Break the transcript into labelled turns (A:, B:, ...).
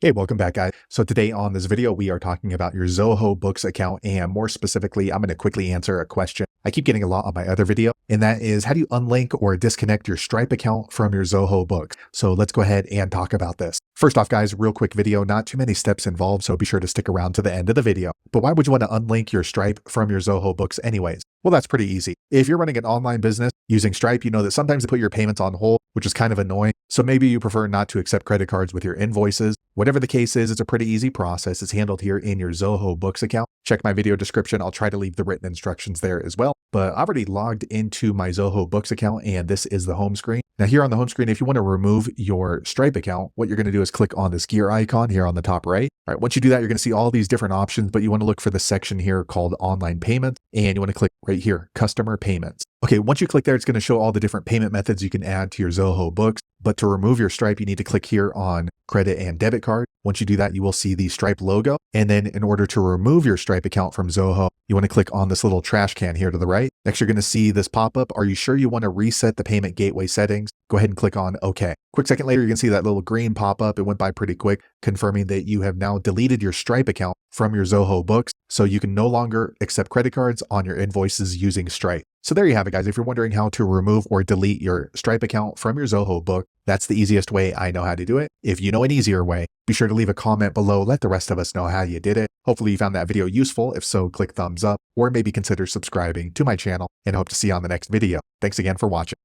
A: Hey, welcome back, guys. So today on this video, we are talking about your Zoho Books account, and more specifically, I'm going to quickly answer a question I keep getting a lot on my other video, and that is, how do you unlink or disconnect your Stripe account from your Zoho Books? So let's go ahead and talk about this. First off, guys, real quick video, not too many steps involved, so be sure to stick around to the end of the video. But why would you want to unlink your Stripe from your Zoho Books anyways? Well, that's pretty easy. If you're running an online business using Stripe, you know that sometimes they put your payments on hold, which is kind of annoying. So maybe you prefer not to accept credit cards with your invoices. Whatever the case is, it's a pretty easy process. It's handled here in your Zoho Books account. Check my video description. I'll try to leave the written instructions there as well. But I've already logged into my Zoho Books account, and this is the home screen. Now here on the home screen, if you want to remove your Stripe account, what you're going to do is click on this gear icon here on the top right. All right, once you do that, you're going to see all these different options, but you want to look for the section here called online payments, and you want to click right here, customer payments. Okay, once you click there, it's going to show all the different payment methods you can add to your Zoho Books. But to remove your Stripe, you need to click here on credit and debit card. Once you do that, you will see the Stripe logo. And then in order to remove your Stripe account from Zoho, you want to click on this little trash can here to the right. Next, you're going to see this pop up. Are you sure you want to reset the payment gateway settings? Go ahead and click on OK. Quick second later, you can see that little green pop up. It went by pretty quick, confirming that you have now deleted your Stripe account from your Zoho Books, so you can no longer accept credit cards on your invoices using Stripe. So there you have it, guys. If you're wondering how to remove or delete your Stripe account from your Zoho book, that's the easiest way I know how to do it. If you know an easier way, be sure to leave a comment below. Let the rest of us know how you did it. Hopefully you found that video useful. If so, click thumbs up or maybe consider subscribing to my channel, and I hope to see you on the next video. Thanks again for watching.